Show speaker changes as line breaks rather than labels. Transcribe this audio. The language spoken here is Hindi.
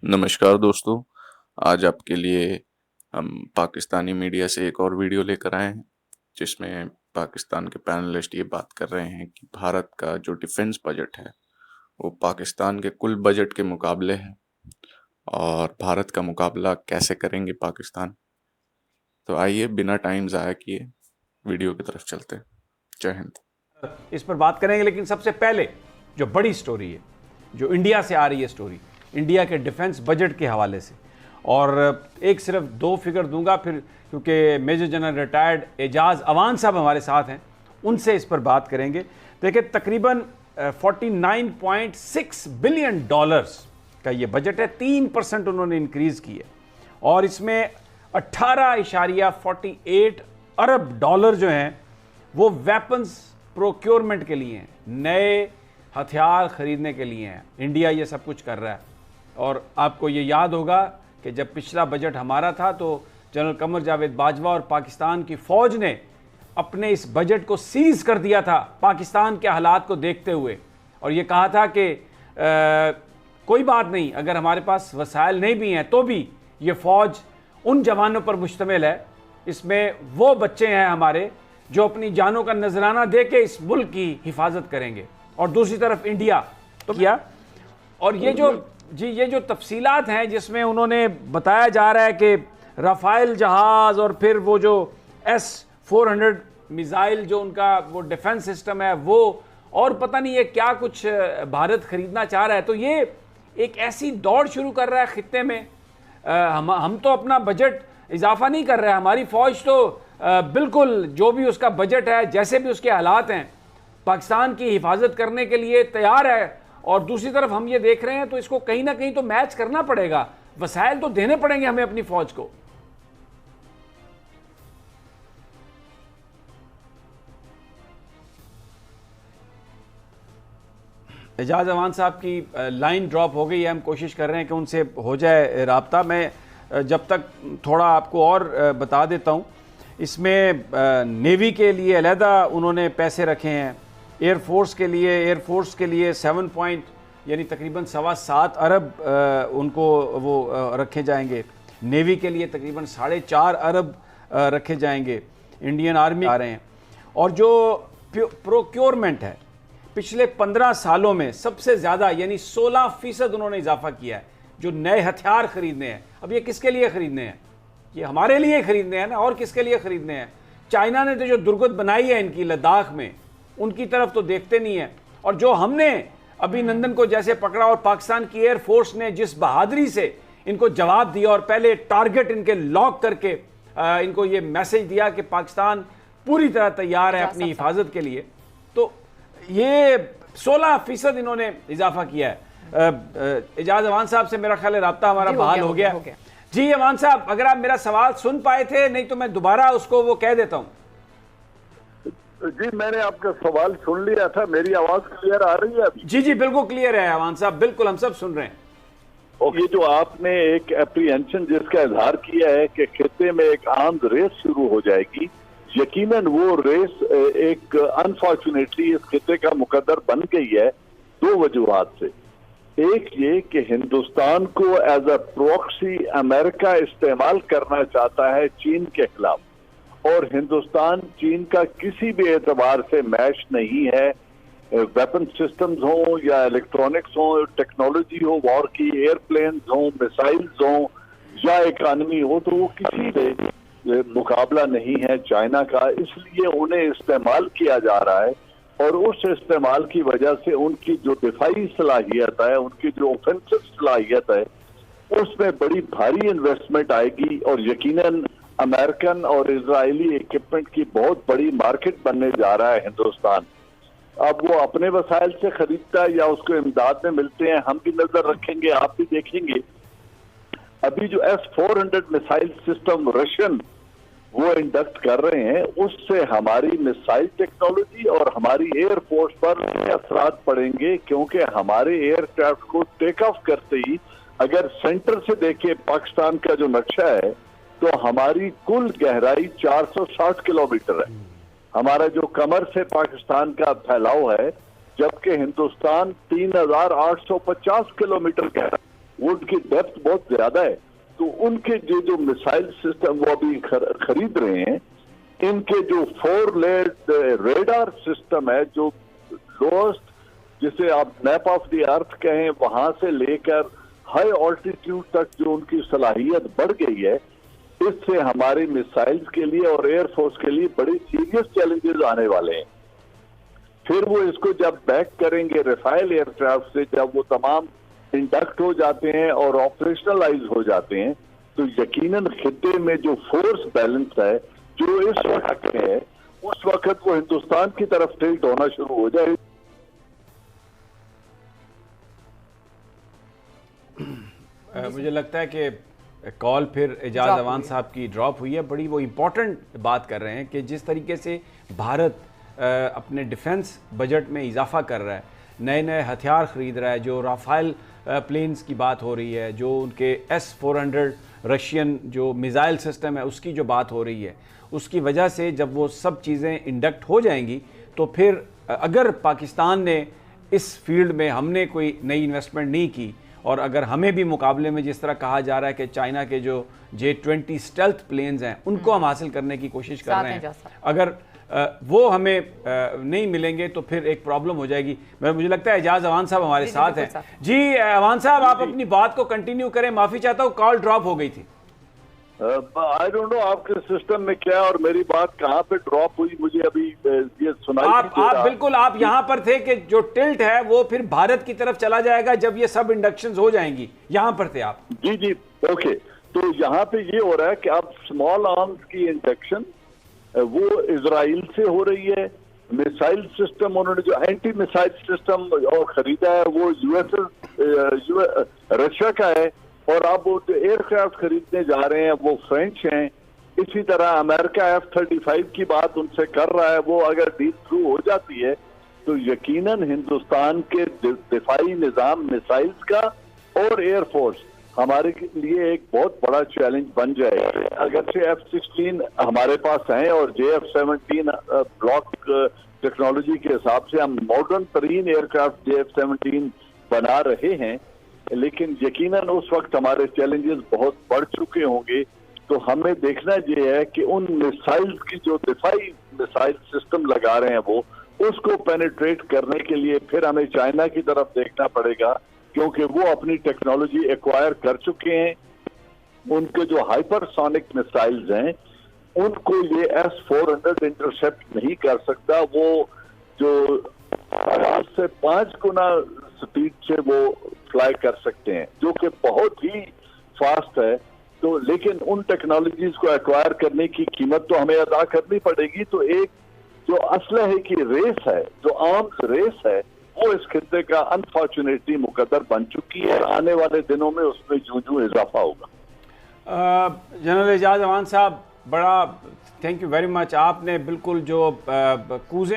नमस्कार दोस्तों। आज आपके लिए हम पाकिस्तानी मीडिया से एक और वीडियो लेकर आए हैं, जिसमें पाकिस्तान के पैनलिस्ट ये बात कर रहे हैं कि भारत का जो डिफेंस बजट है, वो पाकिस्तान के कुल बजट के मुकाबले है और भारत का मुकाबला कैसे करेंगे पाकिस्तान। तो आइए बिना टाइम ज़ाया किए वीडियो की तरफ चलते हैं। जय हिंद।
इस पर बात करेंगे, लेकिन सबसे पहले जो बड़ी स्टोरी है, जो इंडिया से आ रही है स्टोरी, इंडिया के डिफेंस बजट के हवाले से, और एक सिर्फ दो फिगर दूंगा फिर, क्योंकि major general retired Ejaz Awan sahab हमारे साथ हैं, उनसे इस पर बात करेंगे। देखिए, तकरीबन 49.6 बिलियन डॉलर्स का ये बजट है। 3% उन्होंने इंक्रीज़ की है और इसमें 18.48 अरब डॉलर जो हैं वो वेपन्स प्रोक्योरमेंट के लिए हैं, नए हथियार खरीदने के लिए हैं। इंडिया ये सब कुछ कर रहा है। और आपको ये याद होगा कि जब पिछला बजट हमारा था तो जनरल कमर जावेद बाजवा और पाकिस्तान की फ़ौज ने अपने इस बजट को सीज कर दिया था पाकिस्तान के हालात को देखते हुए, और ये कहा था कि कोई बात नहीं, अगर हमारे पास वसाइल नहीं भी हैं तो भी ये फ़ौज उन जवानों पर मुश्तमिल है, इसमें वो बच्चे हैं हमारे जो अपनी जानों का नजराना दे के इस मुल्क की हिफाजत करेंगे। और दूसरी तरफ इंडिया तो किया। और ये जो तफसीलात हैं जिसमें उन्होंने बताया जा रहा है कि राफेल जहाज़ और फिर वो जो S-400 मिसाइल जो उनका वो डिफेंस सिस्टम है वो, और पता नहीं ये क्या कुछ भारत खरीदना चाह रहा है। तो ये एक ऐसी दौड़ शुरू कर रहा है खित्ते में। हम तो अपना बजट इजाफा नहीं कर रहे हैं, हमारी फ़ौज तो बिल्कुल जो भी उसका बजट है, जैसे भी उसके हालात हैं, पाकिस्तान की हिफाजत करने के लिए तैयार है। और दूसरी तरफ हम ये देख रहे हैं तो इसको कहीं ना कहीं तो मैच करना पड़ेगा, वसाइल तो देने पड़ेंगे हमें अपनी फ़ौज को। एजाज अवान साहब की लाइन ड्रॉप हो गई है, हम कोशिश कर रहे हैं कि उनसे हो जाए राब्ता। मैं जब तक थोड़ा आपको और बता देता हूँ, इसमें नेवी के लिए अलहदा उन्होंने पैसे रखे हैं, एयरफोर्स के लिए 7 पॉइंट यानी तकरीबन 7.25 अरब उनको वो रखे जाएंगे। नेवी के लिए तकरीबन 4.5 अरब रखे जाएंगे। इंडियन आर्मी आ रहे हैं। और जो प्रोक्योरमेंट है, पिछले 15 सालों में सबसे ज़्यादा यानी 16% उन्होंने इजाफा किया है जो नए हथियार खरीदने हैं। अब ये किसके लिए खरीदने हैं? ये हमारे लिए खरीदने हैं ना, और किसके लिए खरीदने हैं? चाइना ने तो जो दुर्गत बनाई है इनकी लद्दाख में, उनकी तरफ तो देखते नहीं है। और जो हमने अभिनंदन को जैसे पकड़ा और पाकिस्तान की एयरफोर्स ने जिस बहादुरी से इनको जवाब दिया और पहले टारगेट इनके लॉक करके इनको ये मैसेज दिया कि पाकिस्तान पूरी तरह तैयार है अपनी हिफाजत के लिए, तो ये 16% इन्होंने इजाफा किया है। एजाज अवान साहब से मेरा ख्याल है राब्ता हमारा बहाल हो गया। जी अवान साहब, अगर आप मेरा सवाल सुन पाए थे, नहीं तो मैं दोबारा उसको वो कह देता हूं।
जी, मैंने आपका सवाल सुन लिया था। मेरी आवाज क्लियर आ रही है अभी?
जी जी बिल्कुल क्लियर है अवान साहब, बिल्कुल हम सब सुन रहे हैं।
और ये जो आपने एक एप्रीहेंशन जिसका इजहार किया है कि खित्ते में एक आर्म्स रेस शुरू हो जाएगी, यकीनन वो रेस एक अनफॉर्चुनेटली इस खित्ते का मुकद्दर बन गई है 2 वजूहात से। एक ये कि हिंदुस्तान को एज अ प्रॉक्सी अमेरिका इस्तेमाल करना चाहता है चीन के खिलाफ, और हिंदुस्तान चीन का किसी भी एतबार से मैच नहीं है। वेपन सिस्टम्स हो या इलेक्ट्रॉनिक्स हो, टेक्नोलॉजी हो, वॉर की एयरप्लेन्स हो, मिसाइल्स हो या इकानमी हो, तो वो किसी से मुकाबला नहीं है चाइना का। इसलिए उन्हें इस्तेमाल किया जा रहा है, और उस इस्तेमाल की वजह से उनकी जो दिफाई सलाहियत है, उनकी जो ऑफेंसिव सलाहियत है, उसमें बड़ी भारी इन्वेस्टमेंट आएगी और यकीनन अमेरिकन और इजरायली इक्विपमेंट की बहुत बड़ी मार्केट बनने जा रहा है हिंदुस्तान। अब वो अपने वसाइल से खरीदता है या उसको इमदाद में मिलते हैं, हम भी नजर रखेंगे, आप भी देखेंगे। अभी जो S-400 मिसाइल सिस्टम रशियन वो इंडक्ट कर रहे हैं, उससे हमारी मिसाइल टेक्नोलॉजी और हमारी एयरफोर्स पर असरात पड़ेंगे, क्योंकि हमारे एयरक्राफ्ट को टेक ऑफ करते ही अगर सेंटर से देखें पाकिस्तान का जो नक्शा है, तो हमारी कुल गहराई 460 किलोमीटर है। हमारा जो कमर से पाकिस्तान का फैलाव है, जबकि हिंदुस्तान 3850 किलोमीटर गहरा। वो उनकी डेप्थ बहुत ज्यादा है। तो उनके जो मिसाइल सिस्टम वो अभी खरीद रहे हैं, इनके जो 4 लेयर्ड रेडार सिस्टम है, जो लोएस्ट जिसे आप मैप ऑफ द अर्थ कहें, वहां से लेकर हाई ऑल्टीट्यूड तक जो उनकी सलाहियत बढ़ गई है, इससे हमारे मिसाइल्स के लिए और एयरफोर्स के लिए बड़े सीरियस चैलेंजेस आने वाले हैं। फिर वो इसको जब बैक करेंगे राफेल एयरक्राफ्ट से, जब वो तमाम इंडक्ट हो जाते हैं और ऑपरेशनलाइज हो जाते हैं, तो यकीनन खित्ते में जो फोर्स बैलेंस है जो इस वक्त है, उस वक्त वो हिंदुस्तान की तरफ टिल्ट होना शुरू हो जाए।
मुझे लगता है कि कॉल फिर एजाज अवान साहब की ड्रॉप हुई है। बड़ी वो इम्पोर्टेंट बात कर रहे हैं कि जिस तरीके से भारत अपने डिफेंस बजट में इजाफा कर रहा है, नए नए हथियार ख़रीद रहा है, जो राफेल प्लेन्स की बात हो रही है, जो उनके S-400 रशियन जो मिज़ाइल सिस्टम है उसकी जो बात हो रही है, उसकी वजह से जब वो सब चीज़ें इंडक्ट हो जाएंगी तो फिर अगर पाकिस्तान ने इस फील्ड में हमने कोई नई इन्वेस्टमेंट नहीं की, और अगर हमें भी मुकाबले में जिस तरह कहा जा रहा है कि चाइना के जो J-20 स्टेल्थ प्लेन्स हैं उनको हम हासिल करने की कोशिश कर रहे हैं, अगर वो हमें नहीं मिलेंगे तो फिर एक प्रॉब्लम हो जाएगी। मुझे लगता है एजाज अवान साहब हमारे साथ हैं। जी अवान साहब, आप अपनी बात को कंटिन्यू करें। माफी चाहता हूँ, कॉल ड्रॉप हो गई थी।
आई डोंट नो आपके सिस्टम में क्या और मेरी बात कहाँ पे ड्रॉप हुई, मुझे अभी ये सुनाई
आप बिल्कुल आप यहाँ पर थे कि जो टिल्ट है वो फिर भारत की तरफ चला जाएगा जब ये सब इंडक्शंस हो जाएंगी, यहाँ पर थे आप।
जी जी ओके। तो यहाँ पे ये हो रहा है कि अब स्मॉल आर्म्स की इंडक्शन वो इजराइल से हो रही है। मिसाइल सिस्टम उन्होंने जो एंटी मिसाइल सिस्टम और खरीदा है वो रशिया का है, और अब वो एयरक्राफ्ट खरीदने जा रहे हैं वो फ्रेंच हैं। इसी तरह अमेरिका F-35 की बात उनसे कर रहा है, वो अगर डील थ्रू हो जाती है तो यकीनन हिंदुस्तान के दिफाई निजाम मिसाइल्स का और एयरफोर्स हमारे लिए एक बहुत बड़ा चैलेंज बन जाएगा। अगर से F-16 हमारे पास हैं और JF-17 ब्लॉक टेक्नोलॉजी के हिसाब से हम मॉडर्न तरीन एयरक्राफ्ट JF-17 बना रहे हैं, लेकिन यकीनन उस वक्त हमारे चैलेंजेस बहुत बढ़ चुके होंगे। तो हमें देखना ये है कि उन मिसाइल्स की जो दिफाई मिसाइल सिस्टम लगा रहे हैं वो उसको पेनिट्रेट करने के लिए फिर हमें चाइना की तरफ देखना पड़ेगा, क्योंकि वो अपनी टेक्नोलॉजी एक्वायर कर चुके हैं। उनके जो हाइपरसोनिक मिसाइल्स हैं उनको ये S-400 इंटरसेप्ट नहीं कर सकता। वो जो 4 से 5 गुना स्पीड से वो फ्लाई कर सकते हैं, जो कि बहुत ही फास्ट है। तो लेकिन उन टेक्नोलॉजीज को एक्वायर करने की कीमत तो हमें अदा करनी पड़ेगी। तो एक जो असलहे की रेस है, जो आर्म्स रेस है, वो इस खित्ते का अनफॉर्चुनेटली मुकद्दर बन चुकी है। आने वाले दिनों में उसमें जूं इजाफा होगा।
जनरल एजाज अवान साहब, बड़ा थैंक यू वेरी मच। आपने बिल्कुल जो कूजे